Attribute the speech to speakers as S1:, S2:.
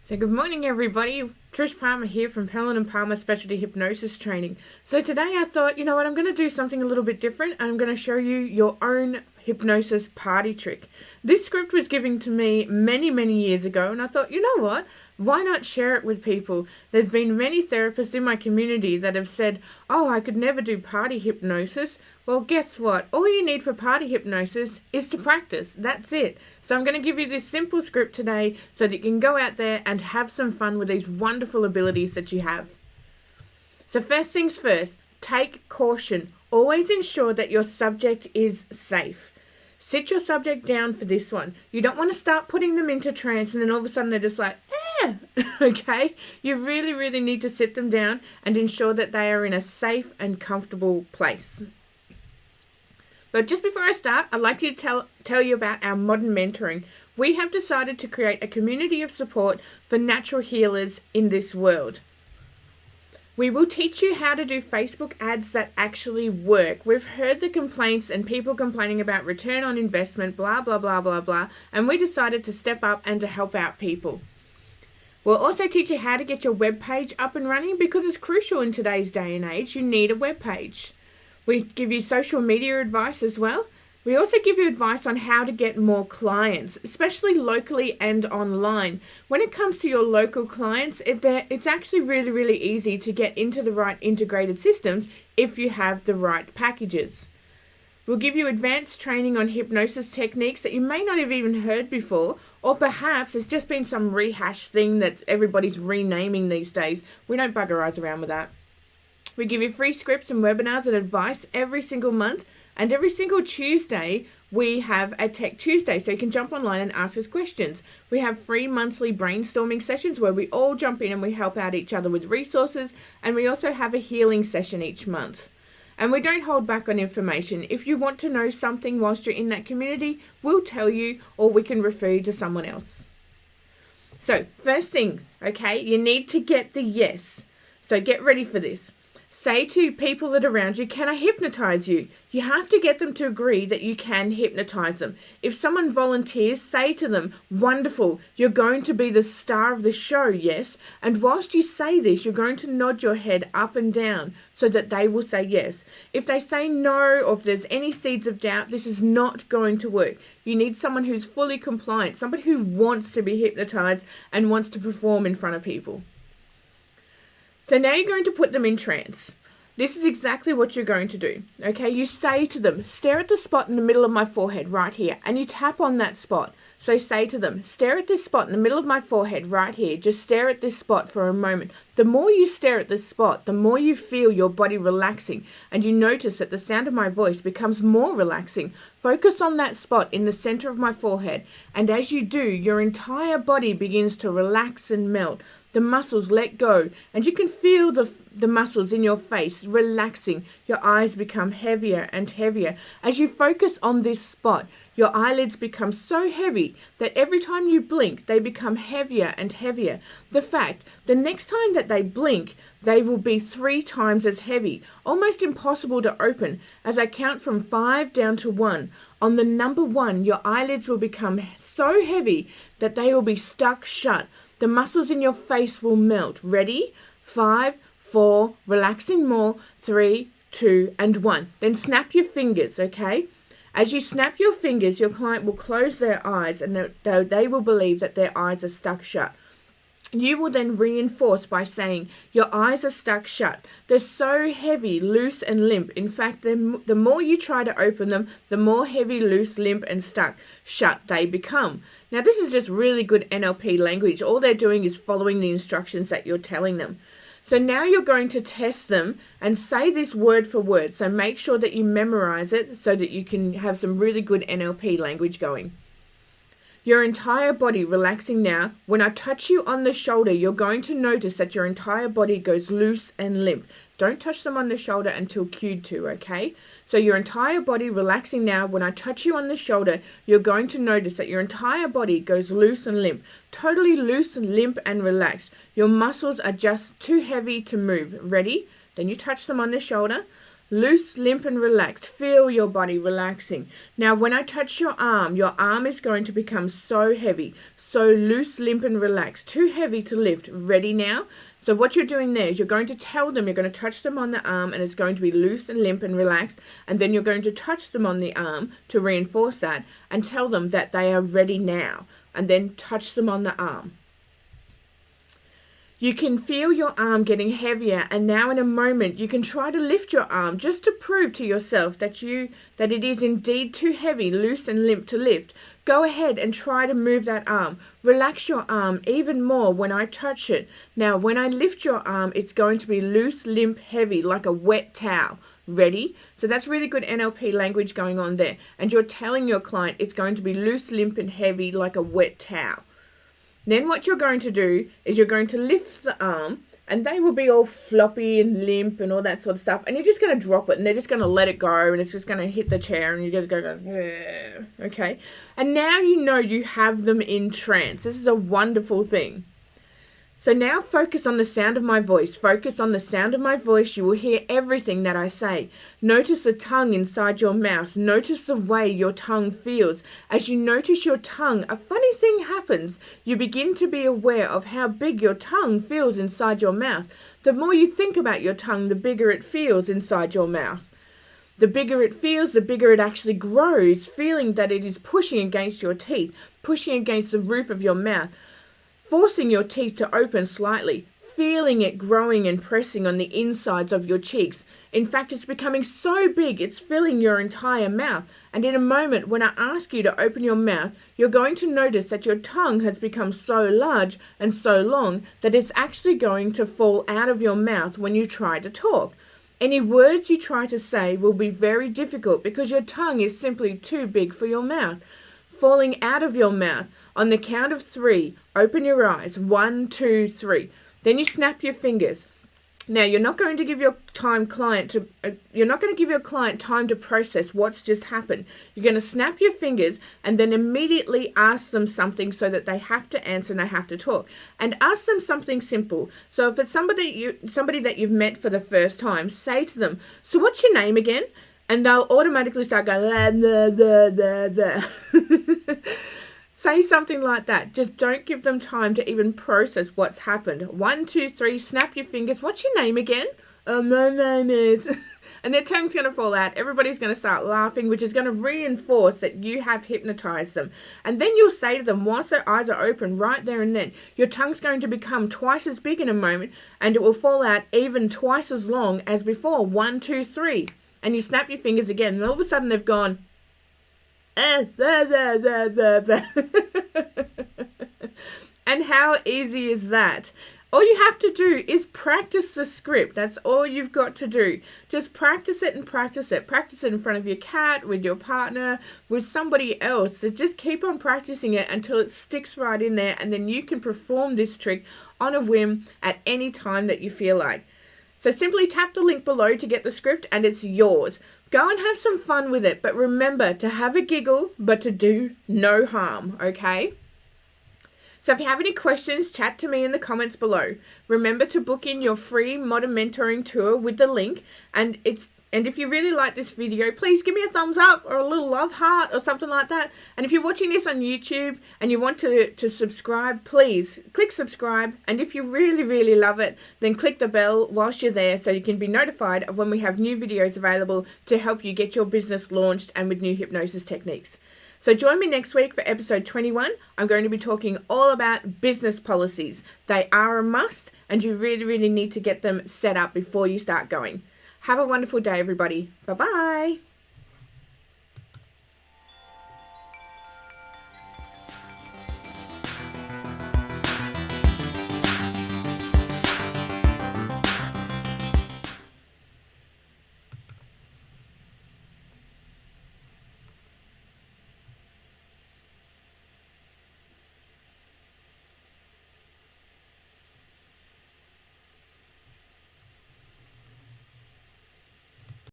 S1: So good morning everybody, Trish Palmer here from Palmer & Palmer Specialty Hypnosis Training. So today I thought, you know what, I'm going to do something a little bit different and I'm going to show you your own hypnosis party trick. This script was given to me many years ago and I thought, you know what, why not share it with people? There's been many therapists in my community that have said, oh, I could never do party hypnosis. Well, guess what? All you need for party hypnosis is to practice. That's it. So I'm going to give you this simple script today so that you can go out there and have some fun with these wonderful abilities that you have. So first things first, take caution. Always ensure that your subject is safe. Sit your subject down for this one. You don't want to start putting them into trance and then all of a sudden they're just like, okay? You really need to sit them down and ensure that they are in a safe and comfortable place. But just before I start, I'd like to tell you about our modern mentoring. We have decided to create a community of support for natural healers in this world. We will teach you how to do Facebook ads that actually work. We've heard the complaints and people complaining about return on investment, blah, blah, and we decided to step up and to help out people. We'll also teach you how to get your web page up and running because it's crucial in today's day and age. You need a web page. We give you social media advice as well. We also give you advice on how to get more clients, especially locally and online. When it comes to your local clients, it's actually really easy to get into the right integrated systems if you have the right packages. We'll give you advanced training on hypnosis techniques that you may not have even heard before, or perhaps it's just been some rehashed thing that everybody's renaming these days. We don't bugger eyes around with that. We give you free scripts and webinars and advice every single month. And every single Tuesday, we have a Tech Tuesday, so you can jump online and ask us questions. We have free monthly brainstorming sessions where we all jump in and we help out each other with resources. And we also have a healing session each month. And we don't hold back on information. If you want to know something whilst you're in that community, we'll tell you or we can refer you to someone else. So first things, okay, you need to get the yes. So get ready for this. Say to people that are around you, can I hypnotize you? You have to get them to agree that you can hypnotize them. If someone volunteers, say to them, wonderful, you're going to be the star of the show, yes? And whilst you say this, you're going to nod your head up and down so that they will say yes. If they say no, or if there's any seeds of doubt, this is not going to work. You need someone who's fully compliant, somebody who wants to be hypnotized and wants to perform in front of people. So now you're going to put them in trance. This is exactly what you're going to do. Okay, you say to them, stare at the spot in the middle of my forehead right here, and you tap on that spot. So say to them, stare at this spot in the middle of my forehead right here. Just stare at this spot for a moment. The more you stare at this spot, the more you feel your body relaxing, and you notice that the sound of my voice becomes more relaxing. Focus on that spot in the center of my forehead, and as you do, your entire body begins to relax and melt. The muscles let go, and you can feel the muscles in your face relaxing. Your eyes become heavier and heavier. As you focus on this spot, your eyelids become so heavy that every time you blink, they become heavier and heavier. The next time that they blink, they will be 3 times as heavy, almost impossible to open. As I count from 5 down to 1, on the number 1, your eyelids will become so heavy that they will be stuck shut. The muscles in your face will melt. Ready? 5, 4, relaxing more, 3, 2, and 1. Then snap your fingers, okay? As you snap your fingers, your client will close their eyes and they will believe that their eyes are stuck shut. You will then reinforce by saying, your eyes are stuck shut. They're so heavy, loose and limp. In fact, the more you try to open them, the more heavy, loose, limp and stuck shut they become. Now, this is just really good NLP language. All they're doing is following the instructions that you're telling them. So now you're going to test them and say this word for word. So make sure that you memorize it so that you can have some really good NLP language going. Your entire body relaxing now. When I touch you on the shoulder, you're going to notice that your entire body goes loose and limp. Don't touch them on the shoulder until cued to, okay? So your entire body relaxing now. When I touch you on the shoulder, you're going to notice that your entire body goes loose and limp. Totally loose and limp and relaxed. Your muscles are just too heavy to move. Ready? Then you touch them on the shoulder. Loose, limp, and relaxed. Feel your body relaxing. Now, when I touch your arm is going to become so heavy. So loose, limp, and relaxed. Too heavy to lift. Ready now? So what you're doing there is you're going to tell them, you're going to touch them on the arm, and it's going to be loose and limp and relaxed. And then you're going to touch them on the arm to reinforce that and tell them that they are ready now. And then touch them on the arm. You can feel your arm getting heavier, and now in a moment you can try to lift your arm just to prove to yourself that it is indeed too heavy, loose and limp to lift. Go ahead and try to move that arm. Relax your arm even more when I touch it. Now when I lift your arm, it's going to be loose, limp, heavy, like a wet towel. Ready? So that's really good NLP language going on there. And you're telling your client it's going to be loose, limp and heavy like a wet towel. Then what you're going to do is you're going to lift the arm, and they will be all floppy and limp and all that sort of stuff. And you're just going to drop it, and they're just going to let it go, and it's just going to hit the chair, and you're just going to go, yeah. Okay. And now you know you have them in trance. This is a wonderful thing. So now focus on the sound of my voice. Focus on the sound of my voice. You will hear everything that I say. Notice the tongue inside your mouth. Notice the way your tongue feels. As you notice your tongue, a funny thing happens. You begin to be aware of how big your tongue feels inside your mouth. The more you think about your tongue, the bigger it feels inside your mouth. The bigger it feels, the bigger it actually grows, feeling that it is pushing against your teeth, pushing against the roof of your mouth, forcing your teeth to open slightly, feeling it growing and pressing on the insides of your cheeks. In fact, it's becoming so big, it's filling your entire mouth. And in a moment, when I ask you to open your mouth, you're going to notice that your tongue has become so large and so long that it's actually going to fall out of your mouth when you try to talk. Any words you try to say will be very difficult because your tongue is simply too big for your mouth. Falling out of your mouth. On the count of 3, open your eyes. 1, 2, 3. Then you snap your fingers. Now you're not going to give your client time to process what's just happened. You're going to snap your fingers and then immediately ask them something so that they have to answer and they have to talk. And ask them something simple. So if it's somebody that you've met for the first time, say to them, "So what's your name again?" And they'll automatically start going, blah, blah, blah, blah. Say something like that. Just don't give them time to even process what's happened. 1, 2, 3, snap your fingers. What's your name again? My name is... And their tongue's going to fall out. Everybody's going to start laughing, which is going to reinforce that you have hypnotized them. And then you'll say to them, once their eyes are open, right there and then, your tongue's going to become twice as big in a moment, and it will fall out even twice as long as before. 1, 2, 3. And you snap your fingers again, and all of a sudden they've gone, and how easy is that? All you have to do is practice the script. That's all you've got to do. Just practice it and practice it. Practice it in front of your cat, with your partner, with somebody else. So just keep on practicing it until it sticks right in there, and then you can perform this trick on a whim at any time that you feel like. So simply tap the link below to get the script and it's yours. Go and have some fun with it, but remember to have a giggle, but to do no harm, okay? So if you have any questions, chat to me in the comments below. Remember to book in your free modern mentoring tour with the link, and if you really like this video, please give me a thumbs up or a little love heart or something like that. And if you're watching this on YouTube and you want to subscribe, please click subscribe. And if you really, really love it, then click the bell whilst you're there so you can be notified of when we have new videos available to help you get your business launched and with new hypnosis techniques. So join me next week for episode 21. I'm going to be talking all about business policies. They are a must, and you really, really need to get them set up before you start going. Have a wonderful day, everybody. Bye-bye.